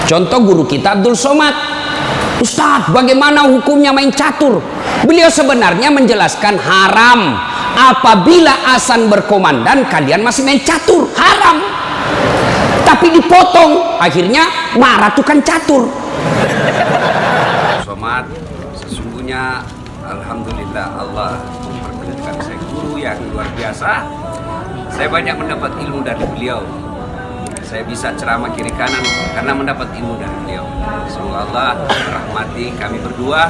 Contoh guru kita Abdul Somad. Ustadz, bagaimana hukumnya main catur? Beliau sebenarnya menjelaskan haram. Apabila azan berkomandan kalian masih main catur, haram. Tapi dipotong, akhirnya marah tukang catur. Somad, sesungguhnya alhamdulillah Allah memperkenalkan saya guru yang luar biasa. Saya banyak mendapat ilmu dari beliau. Saya bisa ceramah kiri kanan karena mendapat ilmu dari beliau. Semoga Allah merahmati kami berdua,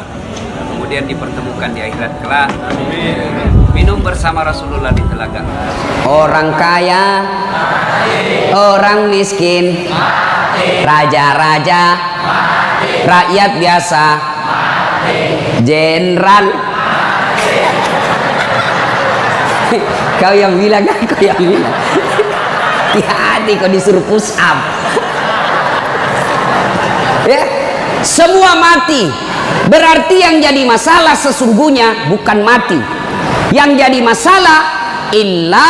kemudian dipertemukan di akhirat kelak. Minum bersama Rasulullah di telaga. Orang kaya, orang miskin, raja-raja, rakyat biasa, jenderal. Kau yang bilang, kau yang bilang. Hati-hati kau disuruh push up. Ya, semua mati. Berarti yang jadi masalah sesungguhnya bukan mati. Yang jadi masalah illa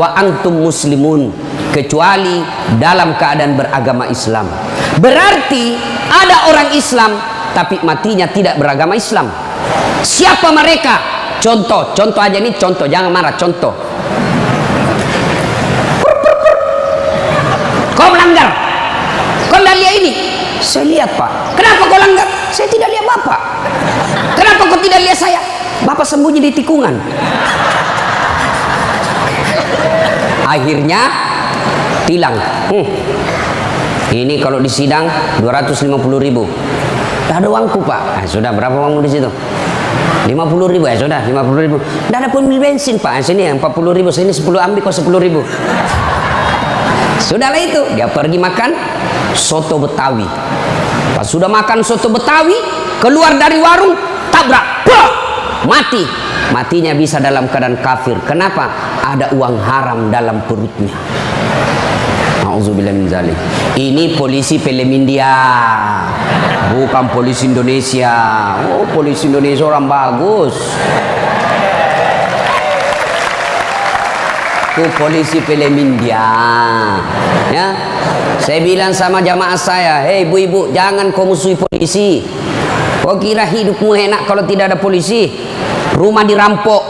wa antum muslimun, kecuali dalam keadaan beragama Islam. Berarti ada orang Islam tapi matinya tidak beragama Islam. Siapa mereka? Contoh aja nih, contoh, jangan marah, contoh. Kau melanggar, kau tidak lihat ini. Saya lihat, Pak. Kenapa kau langgar? Saya tidak lihat Bapak. Kenapa kau tidak lihat saya? Bapak sembunyi di tikungan. Akhirnya tilang. Ini kalau di sidang 250.000. Tak ada uangku, Pak. Sudah, berapa uangmu di situ? 50.000 ya, sudah 50.000. Tidak ada pun bensin, Pak. Sini 40.000, sini 10 ambil, kau 10.000. Sudahlah itu, dia pergi makan soto Betawi. Pas sudah makan soto Betawi, keluar dari warung, tabrak, mati. Matinya bisa dalam keadaan kafir. Kenapa? Ada uang haram dalam perutnya. Nauzubillah min zalik. Ini polisi film India, bukan polisi Indonesia. Oh, polisi Indonesia orang bagus. Itu polisi film India. Ya, saya bilang sama jamaah saya, hei ibu-ibu, jangan kau musuhi polisi. Kau kira hidupmu enak kalau tidak ada polisi? Rumah dirampok,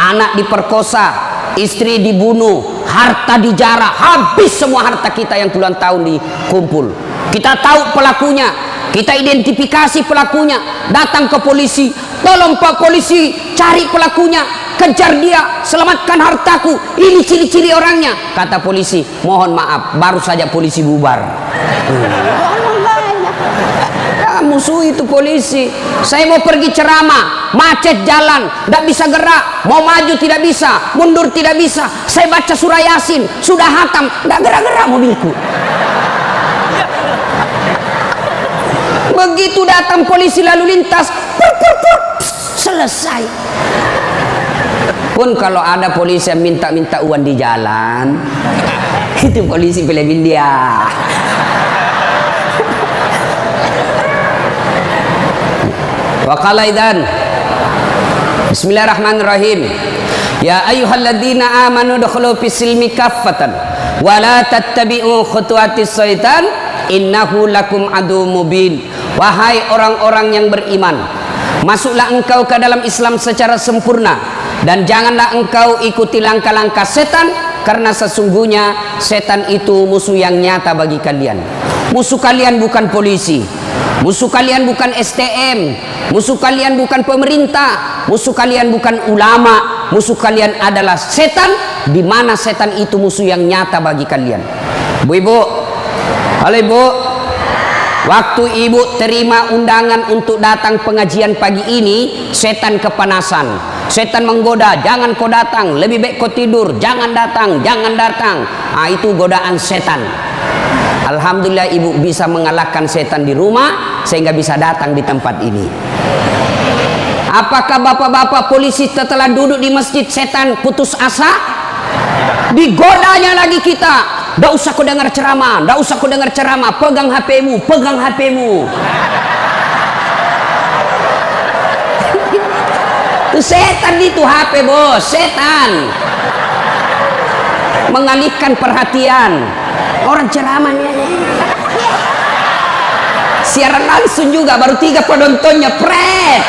anak diperkosa, istri dibunuh, harta dijarah, habis semua harta kita yang puluhan tahun dikumpul. Kita tahu pelakunya, kita identifikasi pelakunya, datang ke polisi, tolong Pak polisi, cari pelakunya, kejar dia, selamatkan hartaku, ini ciri-ciri orangnya. Kata polisi, mohon maaf, baru saja polisi bubar. Musuh itu polisi. Saya mau pergi ceramah, macet jalan, tidak bisa gerak, mau maju tidak bisa, mundur tidak bisa. Saya baca surah Yasin, sudah hatam, tidak gerak-gerak mobilku. Begitu datang polisi lalu lintas, selesai. Pun kalau ada polisi yang minta-minta uang di jalan, itu polisi film India. Wa qala idzan Bismillahirrahmanirrahim. Ya ayyuhalladzina amanu dukhulu fis-silmi kaffatan wa la tattabi'u khutuwatis syaitan innahu lakum adu mubin. Wahai orang-orang yang beriman, masuklah engkau ke dalam Islam secara sempurna dan janganlah engkau ikuti langkah-langkah setan, karena sesungguhnya setan itu musuh yang nyata bagi kalian. Musuh kalian bukan polisi, musuh kalian bukan STM, musuh kalian bukan pemerintah, musuh kalian bukan ulama, musuh kalian adalah setan, di mana setan itu musuh yang nyata bagi kalian. Bu-ibu, halo ibu, waktu ibu terima undangan untuk datang pengajian pagi ini, setan kepanasan, setan menggoda, jangan kau datang, lebih baik kau tidur, jangan datang, jangan datang. Ah, itu godaan setan. Alhamdulillah ibu bisa mengalahkan setan di rumah sehingga bisa datang di tempat ini. Apakah bapak-bapak polisi setelah duduk di masjid setan putus asa? Digodanya lagi kita. Nggak usah kau dengar ceramah, nggak usah kau dengar ceramah, pegang HP-mu, pegang HP-mu. Itu setan itu HP bos, setan. Mengalihkan perhatian. Orang ceramahnya siaran langsung juga, baru 3 penontonnya, pret.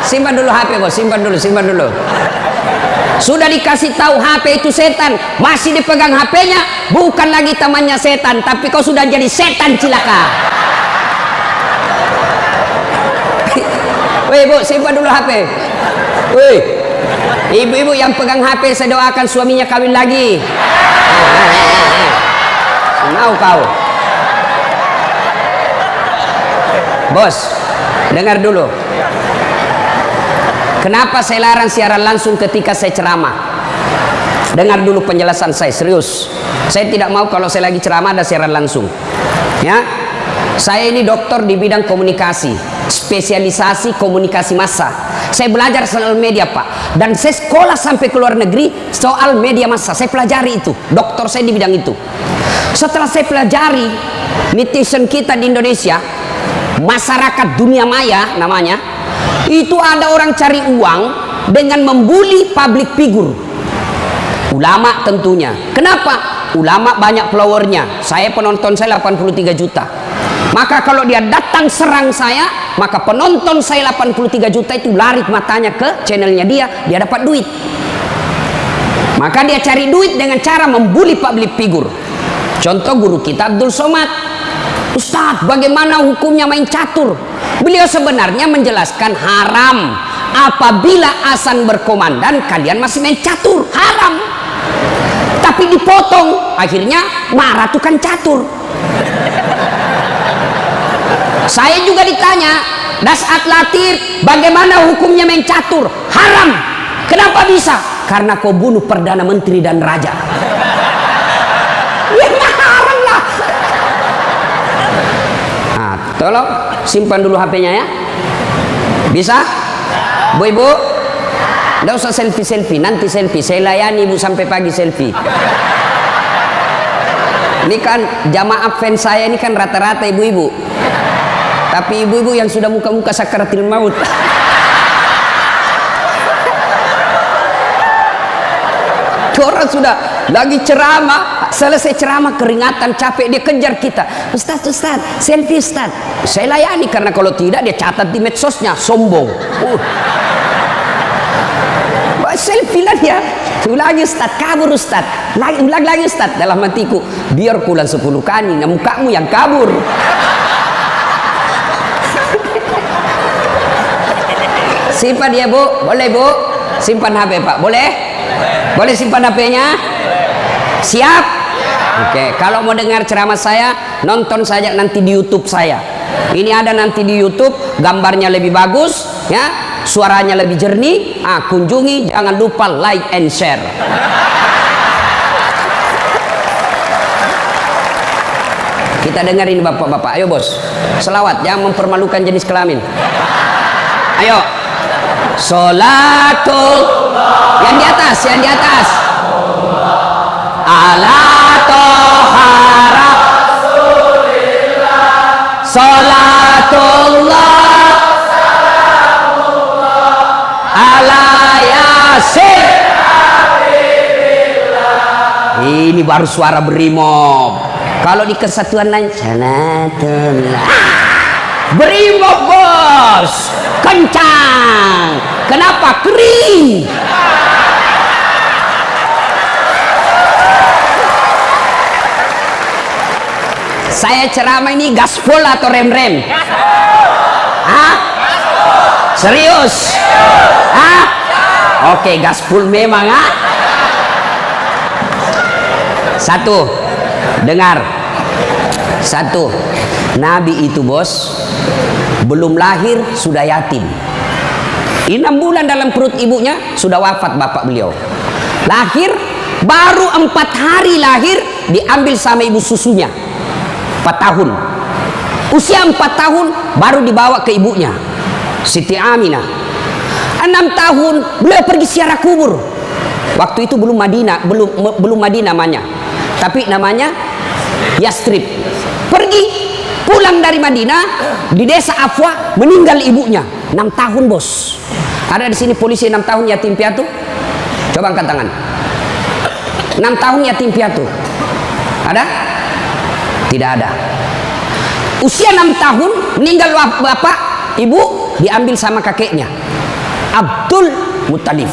Simpan dulu HP bos, simpan dulu. Sudah dikasih tahu HP itu setan, masih dipegang HP-nya, bukan lagi temannya setan, tapi kau sudah jadi setan cilaka. Woi bu, simpan dulu HP. Woi, ibu-ibu yang pegang HP, saya doakan suaminya kawin lagi. Mau kau? Bos, dengar dulu. Kenapa saya larang siaran langsung ketika saya ceramah? Dengar dulu penjelasan saya, serius. Saya tidak mau kalau saya lagi ceramah ada siaran langsung. Ya, saya ini dokter di bidang komunikasi, spesialisasi komunikasi massa. Saya belajar soal media pak, dan saya sekolah sampai ke luar negeri soal media massa. Saya pelajari itu, dokter saya di bidang itu. Setelah saya pelajari netizen kita di Indonesia, masyarakat dunia maya namanya, itu ada orang cari uang dengan membuli public figure, ulama tentunya. Kenapa? Ulama banyak followernya, saya penonton saya 83 juta. Maka kalau dia datang serang saya, maka penonton saya 83 juta itu lari matanya ke channelnya dia dapat duit. Maka dia cari duit dengan cara membuli public figure. Contoh guru kita Abdul Somad. Ustadz, bagaimana hukumnya main catur? Beliau sebenarnya menjelaskan haram apabila azan berkomandan kalian masih main catur, haram. Tapi dipotong, akhirnya marah tukang catur. Saya juga ditanya, Das Atlatir, bagaimana hukumnya main catur? Haram. Kenapa bisa? Karena kau bunuh Perdana Menteri dan Raja. Ya haram lah. Nah, tolong simpan dulu HP-nya ya. Bisa? Bu ibu, tidak usah selfie, nanti selfie. Saya layani ibu sampai pagi selfie. Ini kan jamaah fans saya ini kan rata-rata ibu-ibu. Tapi ibu-ibu yang sudah muka-muka sakaratil maut. Orang sudah lagi ceramah, selesai ceramah keringatan, capek, dia kejar kita. Ustaz, selfie Ustaz. Saya layani karena kalau tidak dia catat di medsosnya, sombong. Selfie lah dia. Ulangi Ustaz, kabur Ustaz. Ulang lagi Ustaz. Dalam hatiku, biar pulang 10 kali, mukamu yang kabur. Simpan dia bu, boleh bu. Simpan HP pak, boleh? Boleh simpan HP-nya? Siap? Oke, kalau mau dengar ceramah saya, nonton saja nanti di YouTube saya. Ini ada nanti di YouTube, gambarnya lebih bagus, ya, suaranya lebih jernih. Kunjungi, jangan lupa like and share. Kita dengar ini bapak-bapak, ayo bos, selawat, jangan mempermalukan jenis kelamin. Ayo, sholatul, yang di atas, ala tohara sholatullah ala yasin. Ini baru suara berimob. Kalau di kesatuan lain sholatullah, berimob bos, kencang. Kenapa? Kering. Saya ceramah ini gaspol atau rem-rem? Hah? Serius? Hah? Oke, gaspol memang, ha? Satu, dengar. Satu, Nabi itu bos, belum lahir sudah yatim. 6 bulan dalam perut ibunya sudah wafat bapak beliau. Lahir, baru 4 hari lahir diambil sama ibu susunya. 4 tahun. Usia 4 tahun baru dibawa ke ibunya, Siti Aminah. 6 tahun beliau pergi ziarah kubur. Waktu itu belum Madinah namanya, tapi namanya Yastrib. Pergi pulang dari Madinah, di desa Afwa meninggal ibunya. 6 tahun bos. Ada di sini polisi 6 tahun yatim piatu? Coba angkat tangan. 6 tahun yatim piatu. Ada? Tidak ada. Usia 6 tahun meninggal bapak, ibu, diambil sama kakeknya Abdul Muttalib.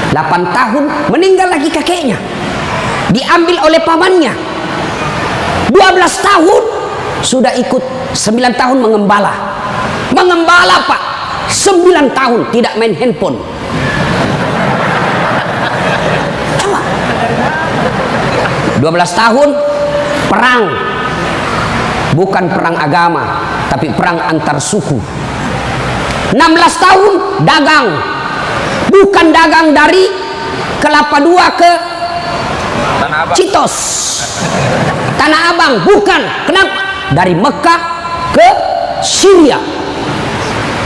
8 tahun meninggal lagi kakeknya, diambil oleh pamannya. 12 tahun sudah ikut, 9 tahun mengembala pak, 9 tahun tidak main handphone. Coba 12 tahun perang, bukan perang agama tapi perang antar suku. 16 tahun dagang, bukan dagang dari Kelapa II ke Citos, Tanah Abang, bukan. Kenapa? Dari Mekah ke Syria,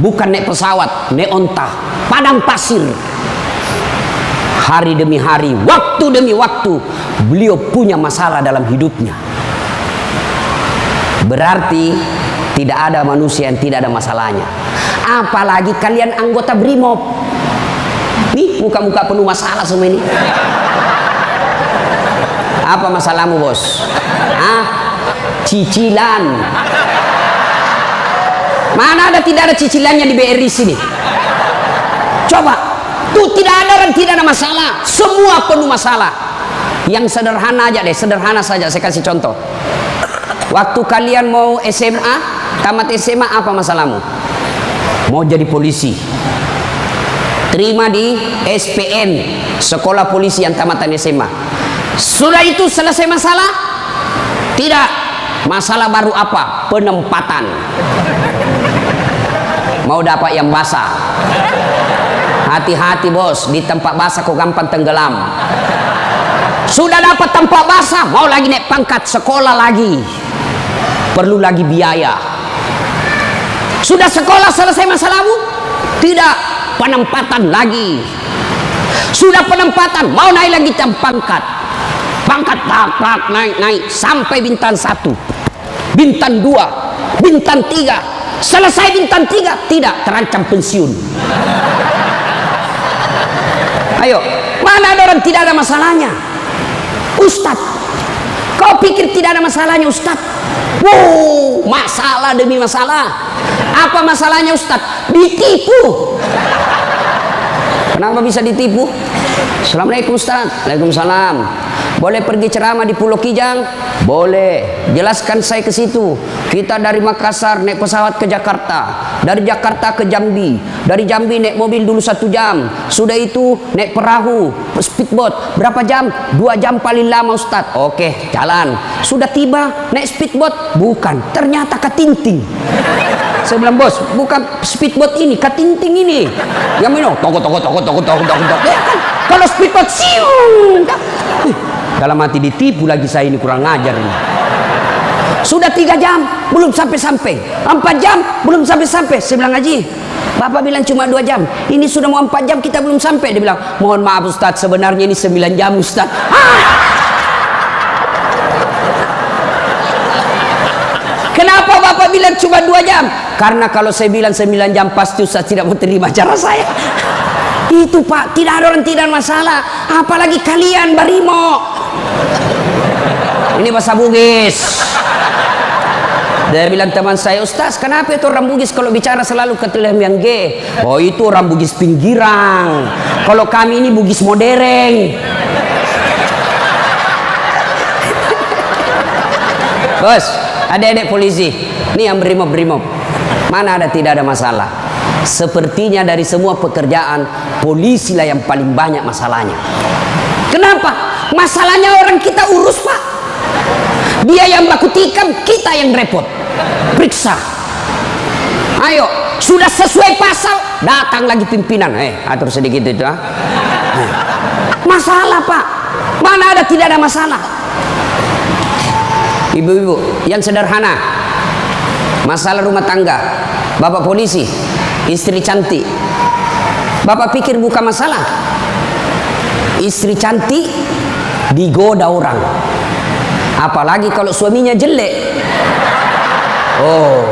bukan naik pesawat, naik onta, padang pasir. Hari demi hari, waktu demi waktu, beliau punya masalah dalam hidupnya. Berarti tidak ada manusia yang tidak ada masalahnya. Apalagi kalian anggota BRIMOB. Nih muka-muka penuh masalah semua ini. Apa masalahmu, bos? Cicilan. Mana ada tidak ada cicilannya di BRI sini? Coba, tuh tidak ada dan tidak ada masalah. Semua penuh masalah. Yang sederhana aja deh, sederhana saja. Saya kasih contoh. Waktu kalian mau SMA, tamat SMA, apa masalahmu? Mau jadi polisi. Terima di SPN, sekolah polisi yang tamatan SMA. Sudah itu selesai masalah? Tidak. Masalah baru apa? Penempatan. Mau dapat yang basah. Hati-hati bos, di tempat basah kok gampang tenggelam. Sudah dapat tempat basah, mau lagi naik pangkat, sekolah lagi. Perlu lagi biaya. Sudah sekolah selesai masalahmu? Tidak. Penempatan lagi. Sudah penempatan, mau naik lagi pangkat. Pangkat naik sampai bintang 1, bintang 2, bintang 3. Selesai bintang 3, tidak, terancam pensiun. Ayo, mana ada orang tidak ada masalahnya? Ustadz, kau pikir tidak ada masalahnya Ustadz? Wow, masalah demi masalah. Apa masalahnya Ustadz? Ditipu. Kenapa bisa ditipu? Assalamualaikum Ustaz. Waalaikumsalam. Boleh pergi ceramah di Pulau Kijang? Boleh. Jelaskan saya ke situ. Kita dari Makassar naik pesawat ke Jakarta, dari Jakarta ke Jambi, dari Jambi naik mobil dulu 1 jam. Sudah itu naik perahu, speedboat. Berapa jam? 2 jam paling lama Ustaz. Oke, jalan. Sudah tiba naik speedboat? Bukan. Ternyata katinting. Saya bilang, bos, bukan speedboat ini, katinting ini. Yang minum, toko. Ya kan? Kalau speedboat, siung. Dalam hati ditipu lagi saya ini, kurang ngajar ini. Sudah 3 jam, belum sampai-sampai. 4 jam, belum sampai-sampai. Saya bilang, Haji, Bapak bilang cuma 2 jam. Ini sudah mau 4 jam, kita belum sampai. Dia bilang, mohon maaf Ustaz, sebenarnya ini 9 jam Ustaz. Kenapa Bapak bilang cuma 2 jam? Karena kalau saya bilang 9 jam pasti Ustaz tidak mau terima cara saya. Itu Pak, tidak ada orang tidak masalah. Apalagi kalian Barimo. Ini bahasa Bugis. Dia bilang teman saya, Ustaz, kenapa itu orang Bugis kalau bicara selalu ke yang G? Oh, itu orang Bugis pinggiran. Kalau kami ini Bugis modern. Bos, adik-adik polisi, ini yang brimob. Mana ada tidak ada masalah. Sepertinya dari semua pekerjaan, polisi lah yang paling banyak masalahnya. Kenapa? Masalahnya orang kita urus Pak. Dia yang baku tikam, kita yang repot. Periksa. Ayo, sudah sesuai pasal, datang lagi pimpinan. Atur sedikit itu. Masalah Pak. Mana ada tidak ada masalah. Ibu-ibu yang sederhana, masalah rumah tangga, bapak polisi, istri cantik, bapak pikir bukan masalah. Istri cantik digoda orang, apalagi kalau suaminya jelek. Oh,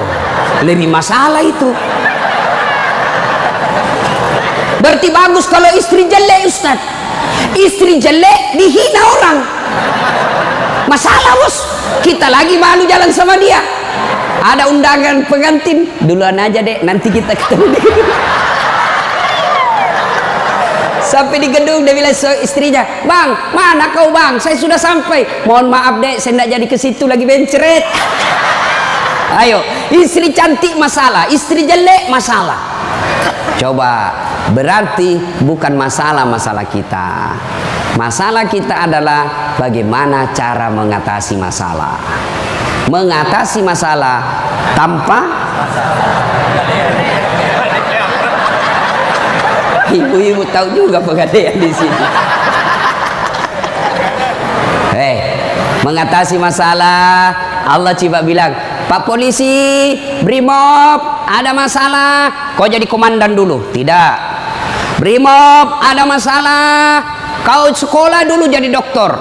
lebih masalah itu. Berarti bagus kalau istri jelek Ustaz. Istri jelek dihina orang, masalah bos. Kita lagi malu jalan sama dia. Ada undangan pengantin, duluan aja dek, nanti kita ketemu di gedung. Sampai di gedung dia bilang istrinya, bang, mana kau bang? Saya sudah sampai. Mohon maaf dek, saya tidak jadi ke situ, lagi benceret. Ayo, istri cantik masalah, istri jelek masalah. Coba, berarti bukan masalah kita. Masalah kita adalah bagaimana cara mengatasi masalah. Mengatasi masalah tanpa ibu-ibu tahu juga pegadaian di sini. Mengatasi masalah, Allah coba bilang, Pak polisi, Brimob, ada masalah, kau jadi komandan dulu. Tidak. Brimob, ada masalah, kau sekolah dulu jadi dokter.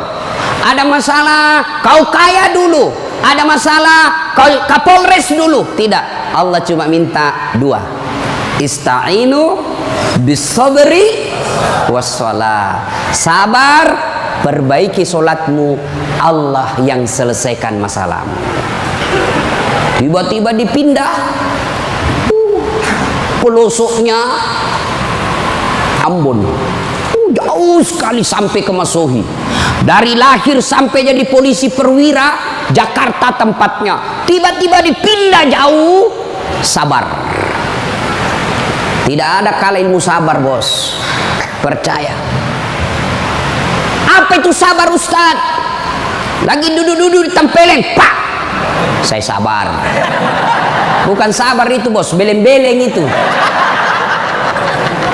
Ada masalah, kau kaya dulu. Ada masalah, kau Kapolres dulu. Tidak. Allah cuma minta dua. Ista'inu bisabri wassalah. Sabar, perbaiki solatmu, Allah yang selesaikan masalahmu. Tiba-tiba dipindah pelosoknya Ambon, jauh sekali sampai ke Masohi. Dari lahir sampai jadi polisi perwira, Jakarta tempatnya. Tiba-tiba dipindah jauh. Sabar. Tidak ada kalah ilmu sabar, bos. Percaya. Apa itu sabar, Ustaz? Lagi duduk-duduk di tempeleng, pak. Saya sabar. Bukan sabar itu, bos, beleng-beleng itu.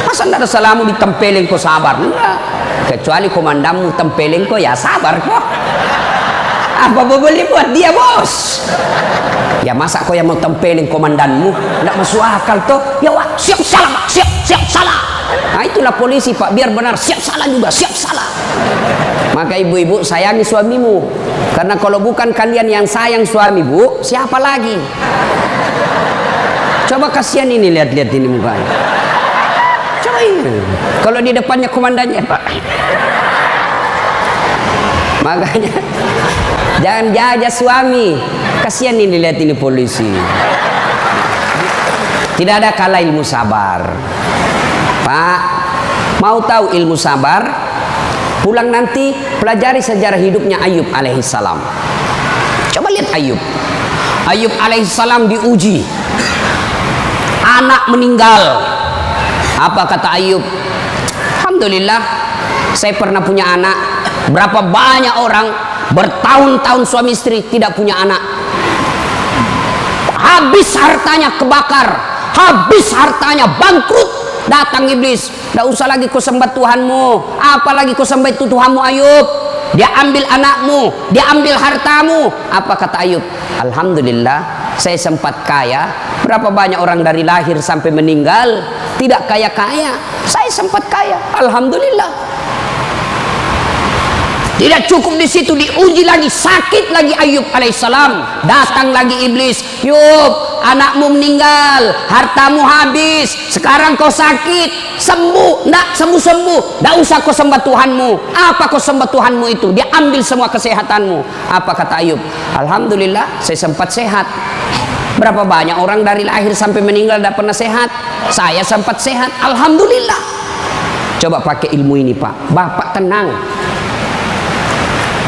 Masa tidak ada salamu di tempeleng kok sabar? Enggak. Kecuali komandanmu tempeleng kok, ya sabar kok. Apa boleh buat dia, bos? Ya masa kau yang mau tempelin komandanmu? Tidak masuk akal toh. Ya wah, siap salah pak, siap salah. Nah itulah polisi pak, biar benar, siap salah juga, siap salah. Maka ibu-ibu sayangi suamimu, karena kalau bukan kalian yang sayang suami bu, siapa lagi? Coba kasihan ini, lihat-lihat ini mukanya. Coba ini, kalau di depannya komandannya pak. Makanya jangan jaja suami. Kasihan ini, lihat ini polisi. Tidak ada kalah ilmu sabar. Pak, mau tahu ilmu sabar? Pulang nanti pelajari sejarah hidupnya Ayub alaihissalam. Coba lihat Ayub. Ayub alaihissalam diuji. Anak meninggal. Apa kata Ayub? Alhamdulillah, saya pernah punya anak. Berapa banyak orang bertahun-tahun suami istri tidak punya anak. Habis hartanya kebakar, habis hartanya bangkrut. Datang iblis, tidak usah lagi kau sembah Tuhanmu, apalagi kau sembah itu Tuhanmu Ayub. Dia ambil anakmu, dia ambil hartamu. Apa kata Ayub? Alhamdulillah, saya sempat kaya. Berapa banyak orang dari lahir sampai meninggal tidak kaya-kaya, saya sempat kaya. Alhamdulillah. Tidak cukup di situ, diuji lagi, sakit lagi Ayub alaihissalam. Datang lagi iblis, Yub, anakmu meninggal, hartamu habis, sekarang kau sakit, sembuh, nak sembuh-sembuh, tidak usah kau sembah Tuhanmu. Apa kau sembah Tuhanmu itu? Dia ambil semua kesehatanmu. Apa kata Ayub? Alhamdulillah, saya sempat sehat. Berapa banyak orang dari lahir sampai meninggal tidak pernah sehat? Saya sempat sehat, alhamdulillah. Coba pakai ilmu ini pak, bapak tenang.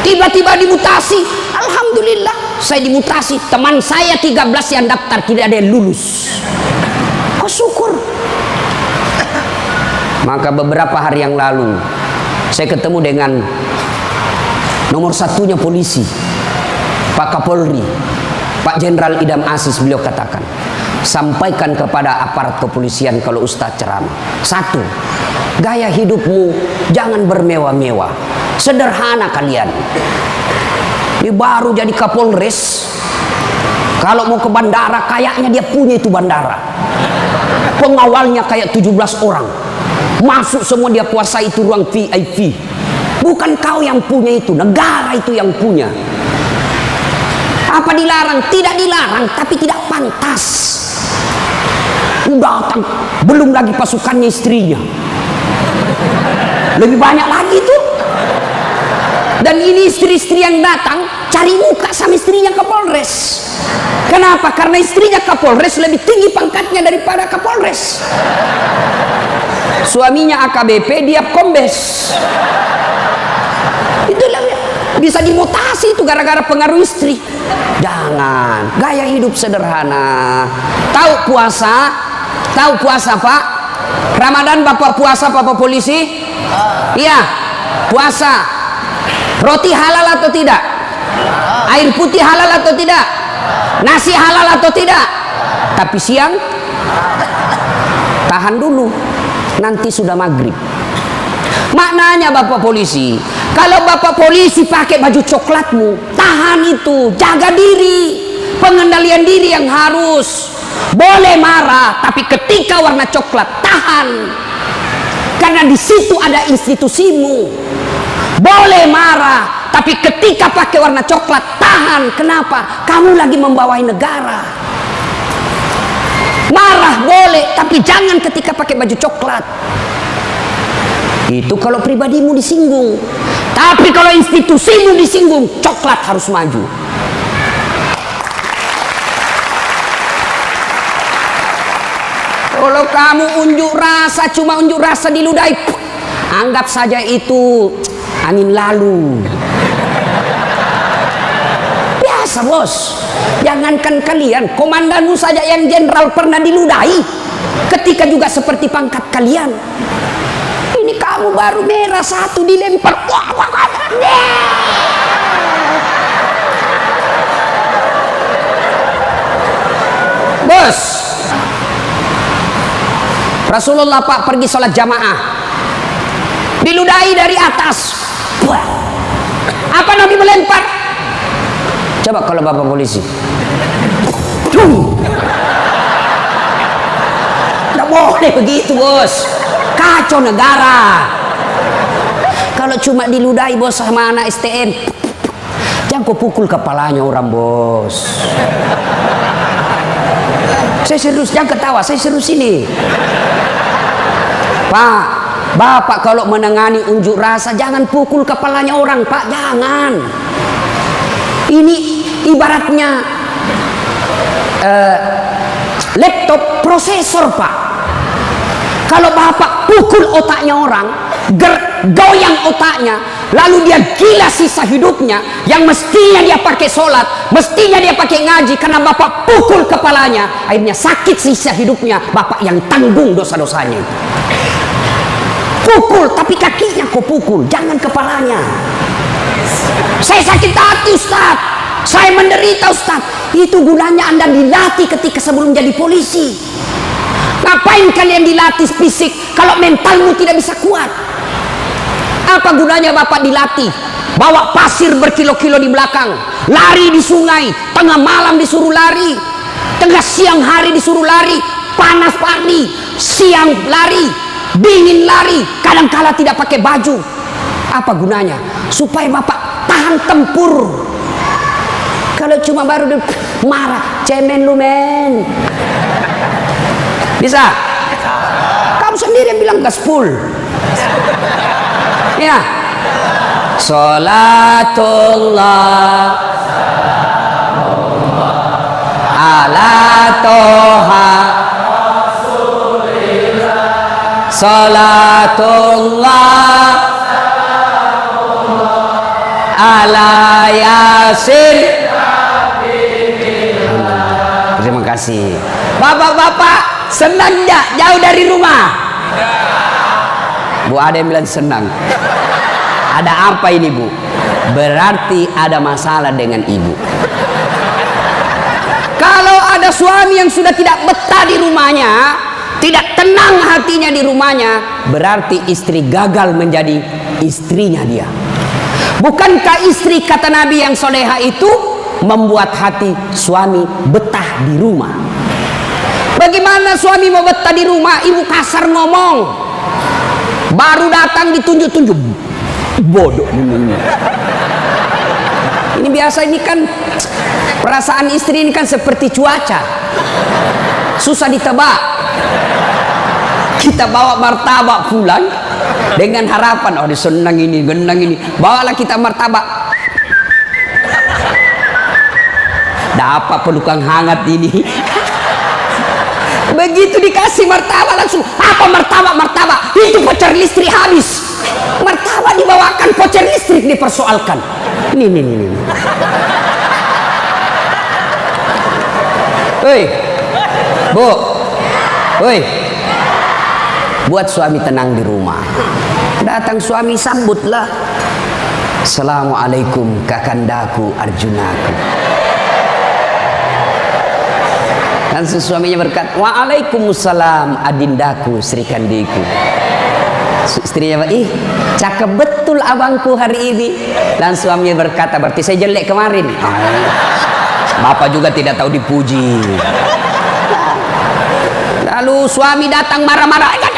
Tiba-tiba dimutasi, alhamdulillah saya dimutasi. Teman saya 13 yang daftar tidak ada yang lulus. Kau syukur. Maka beberapa hari yang lalu saya ketemu dengan nomor satunya polisi, Pak Kapolri, Pak Jenderal Idam Aziz. Beliau katakan, sampaikan kepada aparat kepolisian kalau Ustadz ceramah. Satu, gaya hidupmu jangan bermewah-mewah, sederhana kalian. Ini baru jadi Kapolres, kalau mau ke bandara kayaknya dia punya itu bandara. Pengawalnya kayak 17 orang, masuk semua dia kuasai itu ruang VIP. Bukan kau yang punya itu, negara itu yang punya. Apa dilarang? Tidak dilarang, tapi tidak pantas. Udah datang, belum lagi pasukannya istrinya, lebih banyak lagi tuh. Dan ini istri-istri yang datang cari muka sama istrinya Kapolres. Kenapa? Karena istrinya Kapolres lebih tinggi pangkatnya daripada Kapolres. Suaminya AKBP, dia kombes. Itulah bisa dimutasi itu gara-gara pengaruh istri. Jangan, gaya hidup sederhana. Tahu puasa? Tahu puasa, Pak? Ramadan Bapak puasa, Bapak polisi? Iya, puasa. Roti halal atau tidak? Air putih halal atau tidak? Nasi halal atau tidak? Tapi siang tahan dulu, nanti sudah maghrib. Maknanya Bapak polisi, kalau Bapak polisi pakai baju coklatmu, tahan itu, jaga diri, pengendalian diri yang harus. Boleh marah, tapi ketika warna coklat tahan, karena di situ ada institusimu. Boleh marah, tapi ketika pakai warna coklat tahan. Kenapa? Kamu lagi membawai negara. Marah boleh, tapi jangan ketika pakai baju coklat. Itu kalau pribadimu disinggung. Tapi kalau institusimu disinggung, coklat harus maju. Kalau kamu unjuk rasa, cuma unjuk rasa diludahi, anggap saja itu angin lalu. Biasa bos. Jangankan kalian, komandanmu saja yang jenderal pernah diludahi. Ketika juga seperti pangkat kalian. Ini kamu baru merah satu dilempar. Bos, Rasulullah Pak pergi sholat jamaah, diludahi dari atas. Apa Nabi melempar? Coba kalau Bapak polisi. Tidak boleh begitu bos, kacau negara. Kalau cuma diludahi bos sama anak STM, jangan kau pukul kepalanya orang bos. Saya serius, jangan ketawa, saya serius ini. Pak, Bapak kalau menangani unjuk rasa jangan pukul kepalanya orang, Pak, jangan. Ini ibaratnya laptop prosesor, Pak. Kalau Bapak pukul otaknya orang, goyang otaknya, lalu dia gila sisa hidupnya, yang mestinya dia pakai sholat, mestinya dia pakai ngaji, karena Bapak pukul kepalanya, akhirnya sakit sisa hidupnya, Bapak yang tanggung dosa-dosanya. Pukul, tapi kakinya kau pukul, jangan kepalanya. Saya sakit hati Ustaz, saya menderita Ustaz. Itu gunanya Anda dilatih ketika sebelum jadi polisi. Ngapain kalian dilatih fisik kalau mentalmu tidak bisa kuat? Apa gunanya Bapak dilatih? Bawa pasir berkilo-kilo di belakang, lari di sungai, tengah malam disuruh lari, tengah siang hari disuruh lari, panas pagi, siang lari, dingin lari, kadang-kala tidak pakai baju. Apa gunanya? Supaya Bapak tahan tempur. Kalau cuma baru marah, cemen lu men. Bisa? Kamu sendiri yang bilang gaspol. Ya. Salatullah ala toha salatullah ala yasin. Terima kasih. Bapak-bapak senang enggak jauh dari rumah? Bu, ada yang bilang senang. Ada apa ini Bu? Berarti ada masalah dengan ibu. Kalau ada suami yang sudah tidak betah di rumahnya, tidak tenang hatinya di rumahnya, berarti istri gagal menjadi istrinya dia. Bukankah istri kata Nabi yang soleha itu membuat hati suami betah di rumah? Bagaimana suami mau betah di rumah? Ibu kasar ngomong, baru datang ditunjuk-tunjuk, bodoh ini. Ini biasa, ini kan perasaan istri ini kan seperti cuaca, susah ditebak. Kita bawa martabak pulang, dengan harapan, oh disenang ini, genang ini, bawalah kita martabak. Dapat pelukan hangat ini. Begitu dikasih martabak langsung, apa martabak? Itu voucher listrik habis. Martabak dibawakan, voucher listrik dipersoalkan. Nih. Hei, Bu, woi, buat suami tenang di rumah. Datang suami sambutlah. Assalamualaikum kakandaku Arjunaku. Langsung suaminya berkata, waalaikumsalam adindaku Sri Kandiku. Istrinya, cakep betul abangku hari ini. Langsung suaminya berkata, berarti saya jelek kemarin. Bapak juga tidak tahu dipuji. Lalu suami datang marah-marah.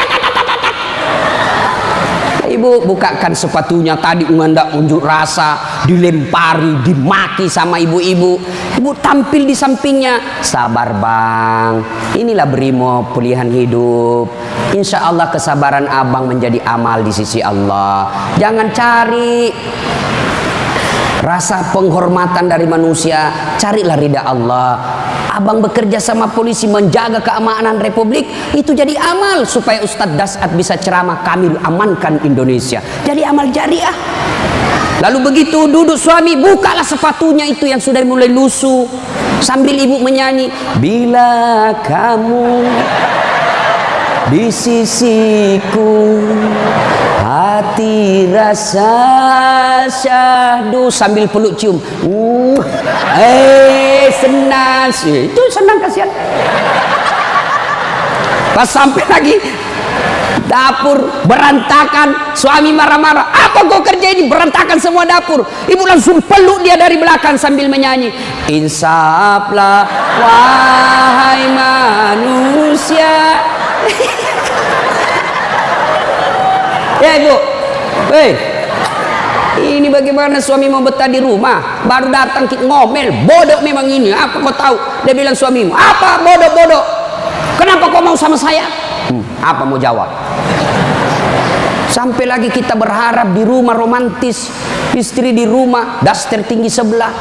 Ibu bukakan sepatunya, tadi unjuk rasa, dilempari, dimaki sama ibu-ibu. Ibu tampil di sampingnya, sabar bang, inilah brimo pilihan hidup. Insya Allah kesabaran abang menjadi amal di sisi Allah. Jangan cari rasa penghormatan dari manusia, carilah ridha Allah. Abang bekerja sama polisi menjaga keamanan Republik, itu jadi amal supaya Ustadz Dasat bisa ceramah, kami amankan Indonesia. Jadi amal jariah. Lalu begitu duduk suami, bukalah sepatunya itu yang sudah mulai lusuh, sambil ibu menyanyi, bila kamu di sisiku, hati rasa syahdu, sambil peluk cium. Senang sih, itu senang kasihan. Pas sampai lagi dapur berantakan, suami marah-marah, apa kau kerja ini, berantakan semua dapur. Ibu langsung peluk dia dari belakang sambil menyanyi, insaflah wahai manusia. Ya ibu, ini bagaimana suami mau betah di rumah, baru datang ngomel, bodoh memang ini, apa kau tahu? Dia bilang suamimu, apa bodoh, kenapa kau mau sama saya? Apa mau jawab? Sampai lagi kita berharap di rumah romantis, istri di rumah daster tinggi sebelah,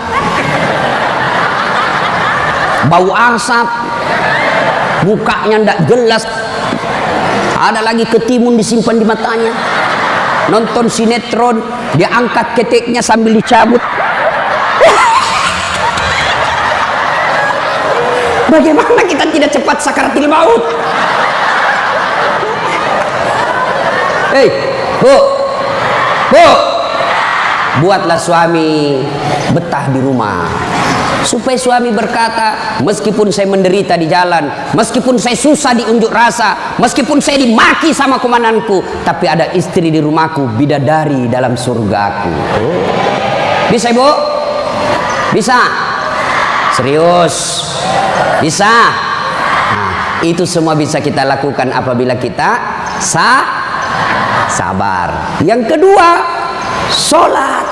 bau asap, mukanya ndak jelas, ada lagi ketimun disimpan di matanya. Nonton sinetron, dia angkat keteknya sambil dicabut. Bagaimana kita tidak cepat sakaratil maut? Hei, bu, buatlah suami betah di rumah, supaya suami berkata, meskipun saya menderita di jalan, meskipun saya susah diunjuk rasa, meskipun saya dimaki sama komandanku, tapi ada istri di rumahku, bidadari dalam surgaku. Bisa ibu? Bisa? Serius? Bisa? Nah, itu semua bisa kita lakukan apabila kita sabar. Yang kedua, sholat.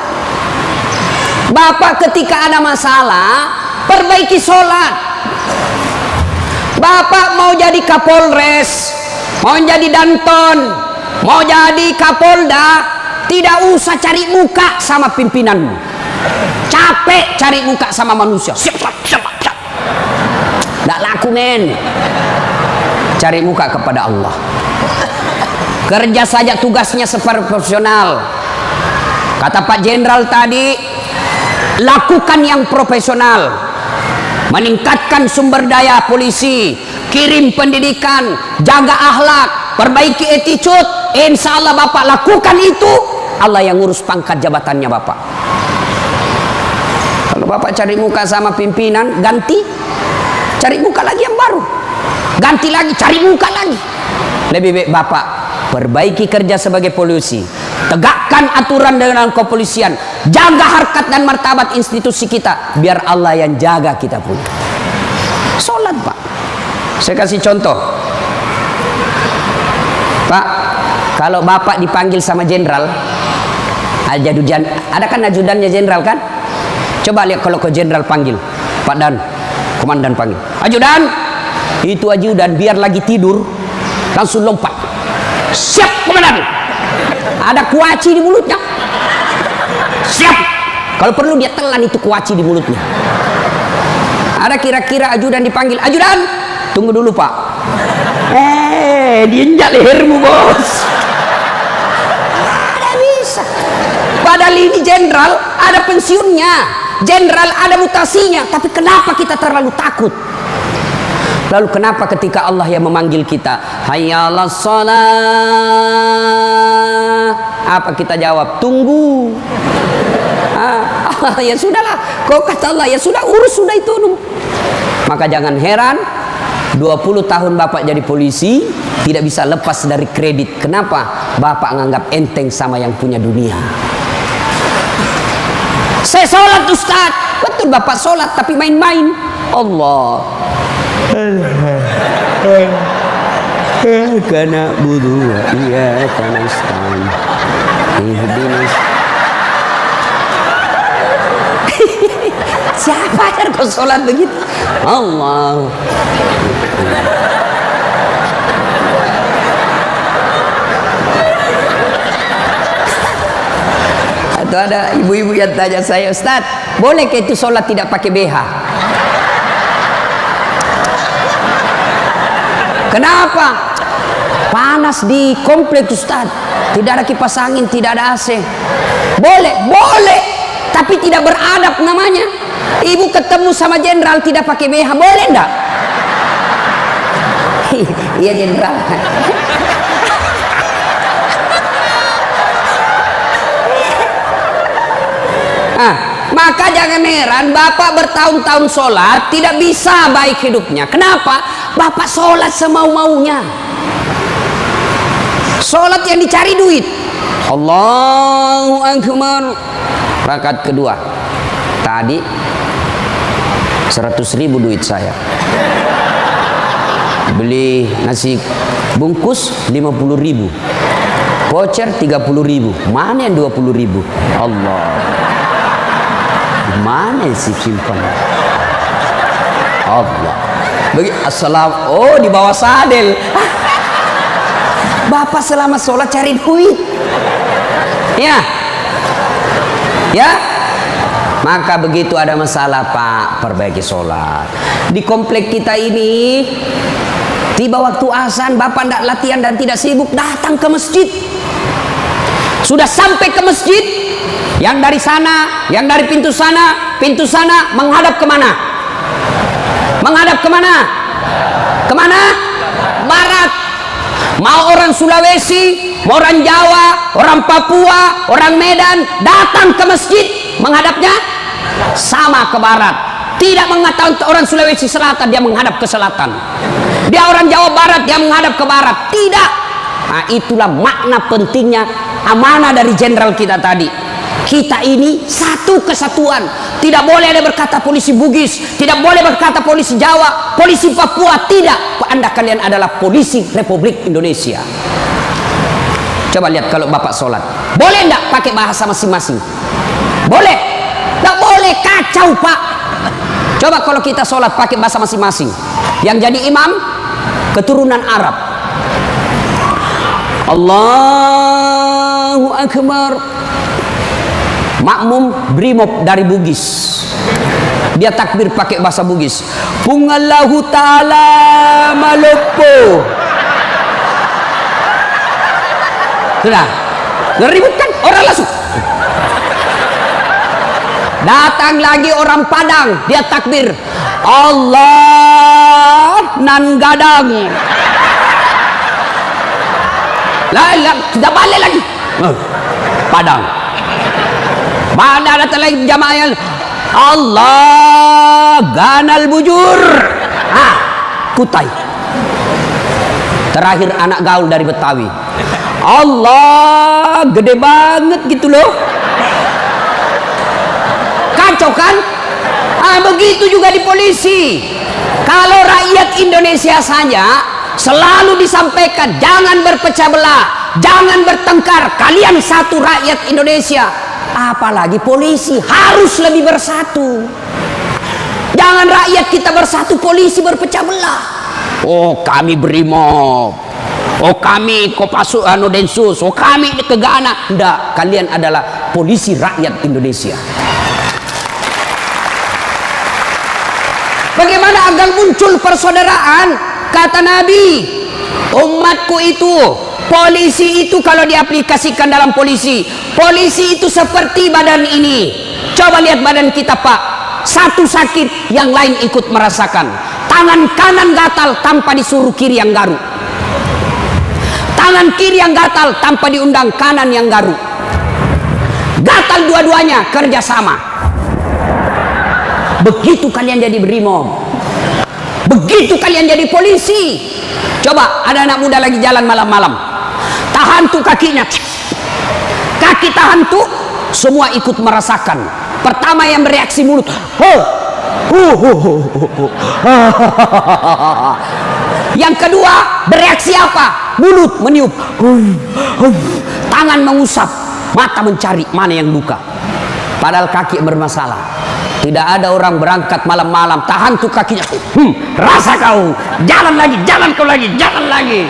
Bapak ketika ada masalah, perbaiki sholat. Bapak mau jadi Kapolres, mau jadi Danton, mau jadi Kapolda, tidak usah cari muka sama pimpinanmu. Capek cari muka sama manusia. Siap. Tidak laku men. Cari muka kepada Allah. Kerja saja tugasnya seperti profesional. Kata Pak Jenderal tadi, lakukan yang profesional, meningkatkan sumber daya polisi, kirim pendidikan, jaga akhlak, perbaiki attitude. Insya Allah Bapak lakukan itu, Allah yang ngurus pangkat jabatannya Bapak. Kalau Bapak cari muka sama pimpinan, ganti, cari muka lagi yang baru, ganti lagi, cari muka lagi. Lebih baik Bapak perbaiki kerja sebagai polisi, tegakkan aturan dengan kepolisian, jaga harkat dan martabat institusi kita, biar Allah yang jaga kita pun. Sholat Pak. Saya kasih contoh Pak, kalau Bapak dipanggil sama jenderal, ada kan ajudannya jenderal kan? Coba lihat kalau ke jenderal panggil, Pak Dan, komandan panggil, ajudan, itu ajudan biar lagi tidur langsung lompat, siap komandan, Ada kuaci di mulutnya. Siap. Kalau perlu dia telan itu kuaci di mulutnya. Ada kira-kira ajudan dipanggil, ajudan, tunggu dulu Pak. Diinjak lehermu bos. Tidak bisa. Padahal ini jenderal ada pensiunnya, jenderal ada mutasinya, tapi kenapa kita terlalu takut? Lalu kenapa ketika Allah yang memanggil kita, hayya 'alas shalah, apa kita jawab? Tunggu. Ya sudahlah, kau kata Allah, ya sudah, urus sudah itu. Maka jangan heran 20 tahun Bapak jadi polisi tidak bisa lepas dari kredit. Kenapa? Bapak nganggap enteng sama yang punya dunia. Saya sholat Ustaz. Betul Bapak sholat, tapi main-main. Allah karena budu iya karena istan siapa yang kau sholat begitu? Allah. Atau ada ibu-ibu yang tanya saya, Ustaz, boleh ke itu sholat tidak pakai BH? Kenapa? Panas di komplek Ustaz, tidak ada kipas angin, tidak ada AC. Boleh, boleh, tapi tidak beradab namanya. Ibu ketemu sama jenderal tidak pakai BH, boleh enggak? Iya jenderal. Maka jangan heran Bapak bertahun-tahun sholat tidak bisa baik hidupnya. Kenapa? Bapak sholat semau-maunya. Sholat yang dicari duit. Allahu Akbar. Rakaat kedua. Tadi 100.000 duit saya. Beli nasi bungkus 50.000. Voucher 30.000. Mana yang 20.000? Allah. Mana sih simpan? Allah. Assalam. Oh, di bawah sadel. Bapak selama sholat cari duit. Ya. Ya. Maka begitu ada masalah Pak, perbaiki sholat. Di komplek kita ini, tiba waktu azan, Bapak tidak latihan dan tidak sibuk, datang ke masjid. Sudah sampai ke masjid, yang dari sana, yang dari pintu sana menghadap kemana? Menghadap kemana? Kemana? Barat. Mau orang Sulawesi, mau orang Jawa, orang Papua, orang Medan, datang ke masjid, menghadapnya sama ke barat. Tidak mengatakan orang Sulawesi Selatan dia menghadap ke selatan, dia orang Jawa Barat dia menghadap ke barat. Tidak. Nah, itulah makna pentingnya amanah dari jenderal kita tadi. Kita ini satu kesatuan. Tidak boleh ada berkata polisi Bugis, tidak boleh berkata polisi Jawa, polisi Papua. Tidak. Anda kalian adalah polisi Republik Indonesia. Coba lihat kalau Bapak sholat, boleh enggak pakai bahasa masing-masing? Boleh? Enggak boleh, kacau Pak. Coba kalau kita sholat pakai bahasa masing-masing. Yang jadi imam keturunan Arab. Allahu Akbar. Makmum brimob dari Bugis, dia takbir pakai bahasa Bugis. Pungallahu ta'ala malopo. Sudah ribut kan orang langsung. Datang lagi orang Padang, dia takbir Allah nan gadang. Lah tidak balik lagi. Padang. Mana datang lagi jamaah Allah ganal bujur. Kutai. Terakhir anak gaul dari Betawi. Allah gede banget gitu loh. Kacau kan? Begitu juga di polisi. Kalau rakyat Indonesia saja selalu disampaikan jangan berpecah belah, jangan bertengkar, kalian satu rakyat Indonesia. Apalagi polisi harus lebih bersatu. Jangan rakyat kita bersatu, polisi berpecah belah. Oh kami brimob, Oh kami Kopassus Densus, oh kami Gegana. Enggak, kalian adalah polisi rakyat Indonesia. Bagaimana agar muncul persaudaraan? Kata Nabi, umatku itu, polisi itu kalau diaplikasikan dalam polisi itu seperti badan ini. Coba lihat badan kita Pak, satu sakit yang lain ikut merasakan. Tangan kanan gatal tanpa disuruh kiri yang garuk, tangan kiri yang gatal tanpa diundang kanan yang garuk, gatal dua-duanya kerjasama. Begitu kalian jadi brimob, begitu kalian jadi polisi. Coba ada anak muda lagi jalan malam-malam, tahan tuh kakinya, kaki tahan tuh, semua ikut merasakan. Pertama yang bereaksi mulut, yang kedua bereaksi apa? Mulut meniup, tangan mengusap, mata mencari mana yang luka. Padahal kaki bermasalah. Tidak ada orang berangkat malam-malam, tahan tuh kakinya, rasa kau, jalan lagi, jalan kau lagi, jalan lagi.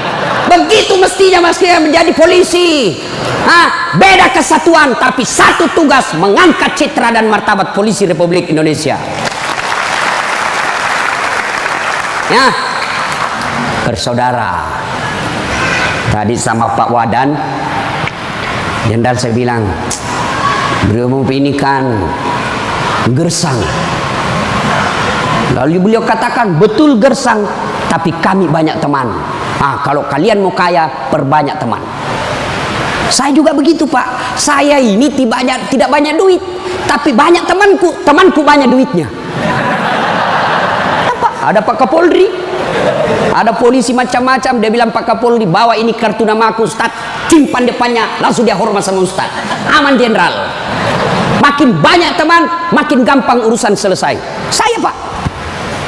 Begitu mestinya menjadi polisi. Beda kesatuan, tapi satu tugas, mengangkat citra dan martabat polisi Republik Indonesia. Ya, bersaudara. Tadi sama Pak Wadan, Jenderal saya bilang, beliau ini kan gersang. Lalu beliau katakan, betul gersang, tapi kami banyak teman. Kalau kalian mau kaya, perbanyak teman. Saya juga begitu Pak. Saya ini tidak banyak duit, tapi banyak temanku. Temanku banyak duitnya. Ada Pak Kapolri, ada polisi macam-macam. Dia bilang, Pak Kapolri bawa ini kartu nama aku Ustaz, simpan depannya, langsung dia hormat sama Ustaz. Aman Jenderal. Makin banyak teman, makin gampang urusan selesai. Saya Pak,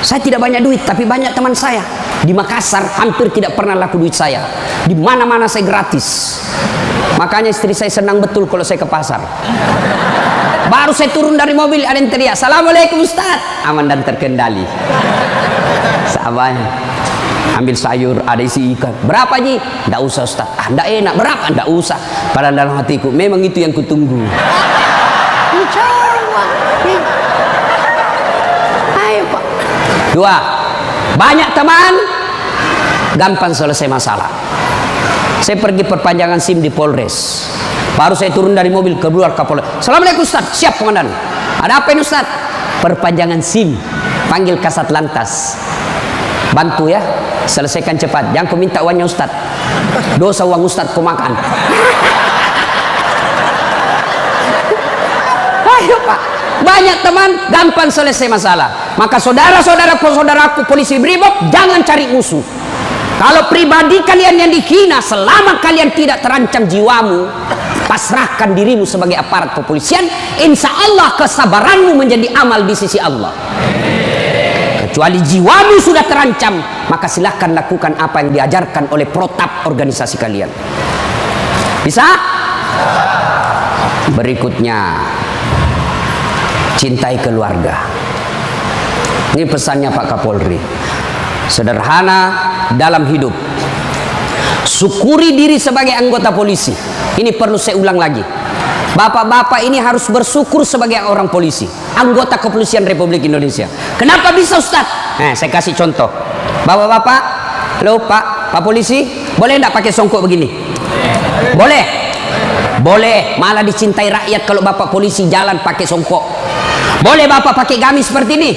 saya tidak banyak duit, tapi banyak teman saya. Di Makassar hampir tidak pernah laku duit saya. Di mana-mana saya gratis. Makanya istri saya senang betul kalau saya ke pasar. Baru saya turun dari mobil, ada yang teriak, Assalamualaikum Ustaz. Aman dan terkendali. Sahabat, ambil sayur, ada isi ikan. Berapa Ji? Nggak usah Ustaz. Nggak enak. Berapa? Nggak usah. Padahal dalam hatiku, memang itu yang kutunggu. Ayo Pak. Dua, banyak teman, gampang selesai masalah. Saya pergi perpanjangan SIM di Polres. Baru saya turun dari mobil, keluar Kapolres. Assalamualaikum Ustaz. Siap Komandan. Ada apa ini Ustaz? Perpanjangan SIM. Panggil Kasat Lantas. Bantu ya, selesaikan cepat. Jangan kau minta uangnya Ustaz. Dosa uang Ustaz kau makan. Ayo Pak, banyak teman, gampang selesai masalah. Maka saudara-saudaraku polisi brimob, jangan cari musuh. Kalau pribadi kalian yang dihina, selama kalian tidak terancam jiwamu, pasrahkan dirimu sebagai aparat kepolisian, insya Allah kesabaranmu menjadi amal di sisi Allah. Kecuali jiwamu sudah terancam, maka silahkan lakukan apa yang diajarkan oleh protap organisasi kalian. Bisa? Berikutnya, cintai keluarga. Ini pesannya Pak Kapolri. Sederhana dalam hidup. Syukuri diri sebagai anggota polisi. Ini perlu saya ulang lagi. Bapak-bapak ini harus bersyukur sebagai orang polisi, anggota kepolisian Republik Indonesia. Kenapa bisa Ustaz? Saya kasih contoh. Bapak-bapak, halo Pak polisi, boleh enggak pakai songkok begini? Boleh? Boleh. Malah dicintai rakyat kalau Bapak polisi jalan pakai songkok. Boleh Bapak pakai gamis seperti ini?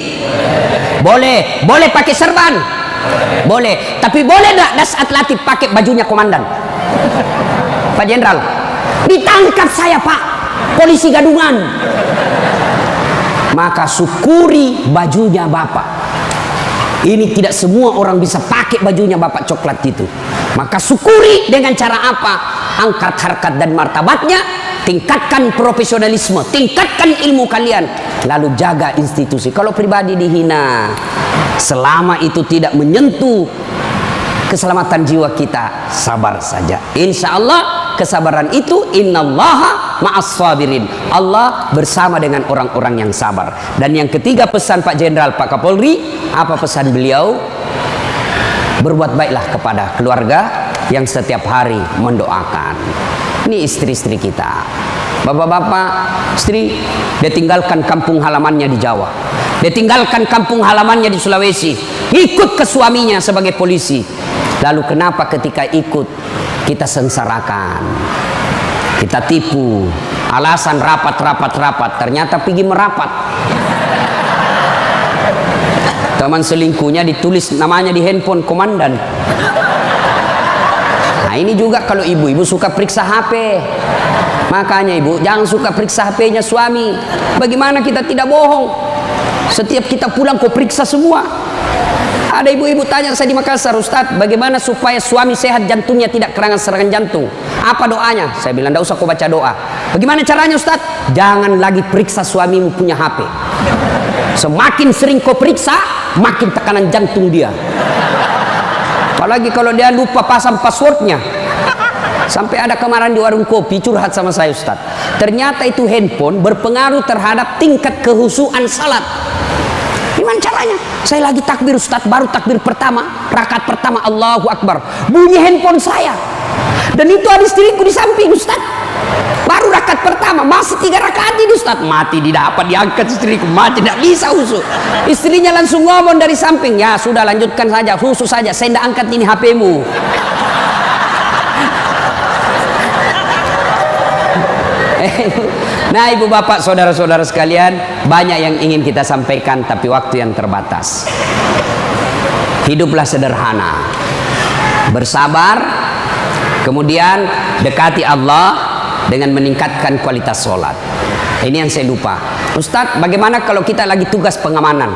Boleh. Boleh pakai serban? Boleh. Tapi boleh enggak das atletik pakai bajunya komandan? Pak Jenderal, ditangkap saya Pak, polisi gadungan. Maka syukuri bajunya Bapak. Ini tidak semua orang bisa pakai bajunya Bapak coklat itu. Maka syukuri dengan cara apa? Angkat harkat dan martabatnya, tingkatkan profesionalisme, tingkatkan ilmu kalian, lalu jaga institusi. Kalau pribadi dihina, selama itu tidak menyentuh keselamatan jiwa kita, sabar saja. Insya Allah kesabaran itu, innallaha ma'as sabirin. Allah bersama dengan orang-orang yang sabar. Dan yang ketiga pesan Pak Jenderal, Pak Kapolri, apa pesan beliau? Berbuat baiklah kepada keluarga, yang setiap hari mendoakan. Ini istri-istri kita. Bapak-bapak, istri, dia tinggalkan kampung halamannya di Jawa. Dia tinggalkan kampung halamannya di Sulawesi. Ikut ke suaminya sebagai polisi. Lalu kenapa ketika ikut kita sengsarakan? Kita tipu. Alasan rapat. Ternyata pergi merapat. Teman selingkuhnya ditulis namanya di handphone komandan. Nah ini juga kalau ibu-ibu suka periksa HP. Makanya ibu jangan suka periksa HP-nya suami. Bagaimana kita tidak bohong? Setiap kita pulang kau periksa semua. Ada ibu-ibu tanya saya di Makassar, Ustadz, bagaimana supaya suami sehat jantungnya tidak serangan jantung? Apa doanya? Saya bilang, tidak usah kau baca doa. Bagaimana caranya Ustadz? Jangan lagi periksa suamimu punya HP. Semakin sering kau periksa, makin tekanan jantung dia. Apalagi kalau dia lupa pasang passwordnya. Sampai ada kemarin di warung kopi curhat sama saya, Ustadz. Ternyata itu handphone berpengaruh terhadap tingkat kehusuan salat. Gimana caranya? Saya lagi takbir, Ustadz, baru takbir pertama, rakaat pertama, Allahu Akbar. Bunyi handphone saya. Dan itu ada istriku di samping, Ustadz. Baru rakaat pertama, masih 3 rakaat ini, Ustadz. Mati didapat, diangkat istriku, mati tidak bisa husu. Istrinya langsung ngomong dari samping, ya sudah lanjutkan saja, husu saja, saya tidak angkat ini HP-mu. Nah ibu bapak saudara-saudara sekalian, banyak yang ingin kita sampaikan tapi waktu yang terbatas. Hiduplah sederhana, bersabar, kemudian dekati Allah dengan meningkatkan kualitas sholat. Ini yang saya lupa, Ustadz, bagaimana kalau kita lagi tugas pengamanan,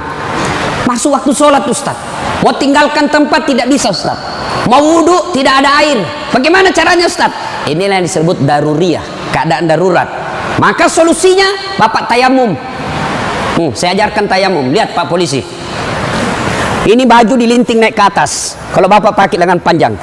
masuk waktu sholat Ustadz, mau tinggalkan tempat tidak bisa Ustadz, mau wudhu tidak ada air, bagaimana caranya Ustadz? Inilah yang disebut daruriyah, keadaan darurat. Maka solusinya bapak tayamum. Saya ajarkan tayamum. Lihat Pak Polisi, ini baju dilinting naik ke atas. Kalau bapak pakai lengan panjang,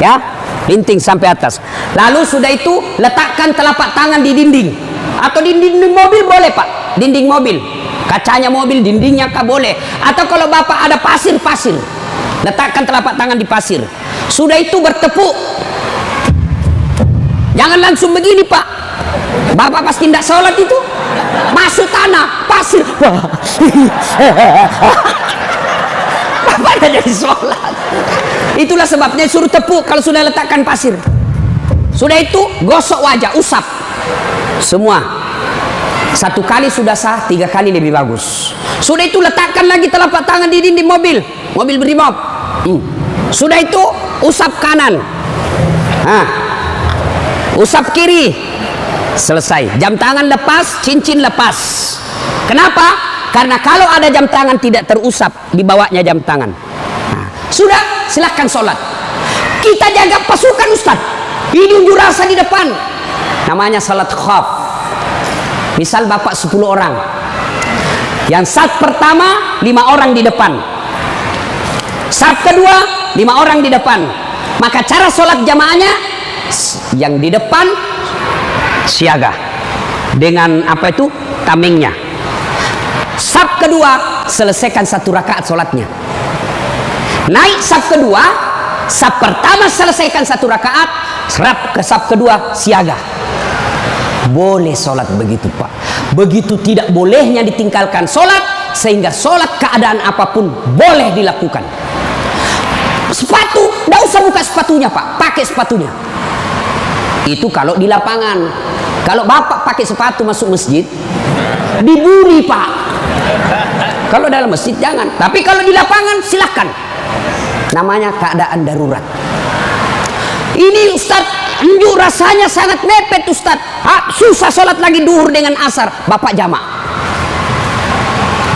ya, linting sampai atas. Lalu sudah itu letakkan telapak tangan di dinding, atau di dinding mobil boleh Pak, dinding mobil, kacanya mobil, dindingnya kah boleh. Atau kalau bapak ada pasir, letakkan telapak tangan di pasir. Sudah itu bertepuk. Jangan langsung begini Pak. Bapak pasti tidak sholat itu, masuk tanah, pasir. Bapak tidak jadi sholat. Itulah sebabnya suruh tepuk kalau sudah letakkan pasir. Sudah itu gosok wajah, usap. Semua. 1 kali sudah sah, 3 kali lebih bagus. Sudah itu letakkan lagi telapak tangan di dinding mobil berimob. Sudah itu usap kanan. Usap kiri. Selesai. Jam tangan lepas, cincin lepas. Kenapa? Karena kalau ada jam tangan tidak terusap, dibawanya jam tangan. Sudah, silahkan sholat. Kita jaga pasukan Ustadz. Ini unjuk rasa di depan. Namanya salat khaf. Misal bapak 10 orang. Yang saf pertama 5 orang di depan. Saf kedua 5 orang di depan. Maka cara sholat jamaahnya, yang di depan siaga dengan apa itu tamengnya. Saf kedua selesaikan 1 rakaat sholatnya. Naik saf kedua, saf pertama selesaikan 1 rakaat, serap ke saf kedua siaga. Boleh sholat begitu Pak. Begitu tidak bolehnya ditinggalkan sholat, sehingga sholat keadaan apapun boleh dilakukan. Sepatu, tidak usah buka sepatunya Pak, pakai sepatunya. Itu kalau di lapangan. Kalau bapak pakai sepatu masuk masjid, dibuli Pak. Kalau dalam masjid jangan. Tapi kalau di lapangan silahkan. Namanya keadaan darurat. Ini Ustadz, unjuk rasanya sangat mepet Ustadz. Susah sholat lagi duhur dengan asar. Bapak jamak.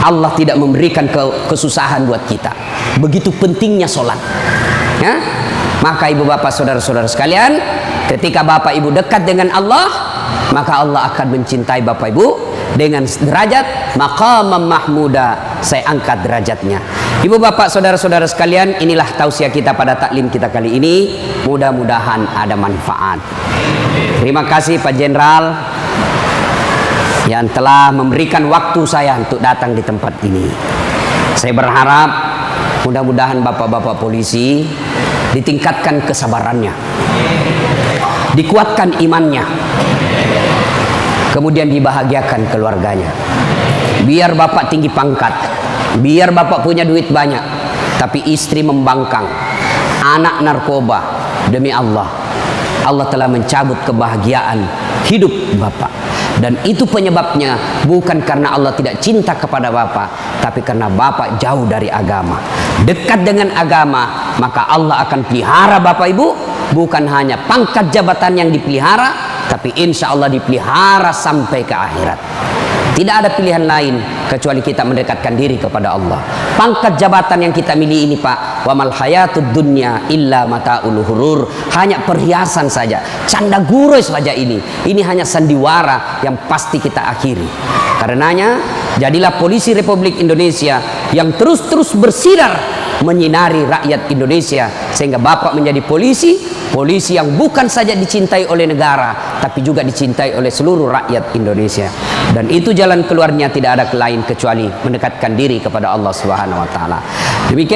Allah tidak memberikan kesusahan buat kita. Begitu pentingnya sholat. Ya? Maka ibu bapak saudara-saudara sekalian, ketika bapak ibu dekat dengan Allah, maka Allah akan mencintai bapak ibu dengan derajat maqamam mahmuda. Saya angkat derajatnya. Ibu bapak saudara-saudara sekalian, inilah tausiah kita pada taklim kita kali ini. Mudah-mudahan ada manfaat. Terima kasih Pak Jenderal yang telah memberikan waktu saya untuk datang di tempat ini. Saya berharap Mudah-mudahan bapak-bapak polisi ditingkatkan kesabarannya, dikuatkan imannya, kemudian dibahagiakan keluarganya. Biar bapak tinggi pangkat, biar bapak punya duit banyak, tapi istri membangkang, anak narkoba, demi Allah, Allah telah mencabut kebahagiaan hidup bapak. Dan itu penyebabnya bukan karena Allah tidak cinta kepada bapak, tapi karena bapak jauh dari agama. Dekat dengan agama, maka Allah akan pelihara bapak ibu. Bukan hanya pangkat jabatan yang dipelihara, tapi insya Allah dipelihara sampai ke akhirat. Tidak ada pilihan lain kecuali kita mendekatkan diri kepada Allah. Pangkat jabatan yang kita miliki ini, Pak, wa mal hayatud dunya illa mataul ghurur, hanya perhiasan saja, canda gurau saja ini. Ini hanya sandiwara yang pasti kita akhiri. Karenanya, jadilah polisi Republik Indonesia yang terus-terus bersinar menyinari rakyat Indonesia, sehingga bapak menjadi polisi yang bukan saja dicintai oleh negara, tapi juga dicintai oleh seluruh rakyat Indonesia. Dan itu jalan keluarnya tidak ada lain kecuali mendekatkan diri kepada Allah Subhanahu wa taala. Demikian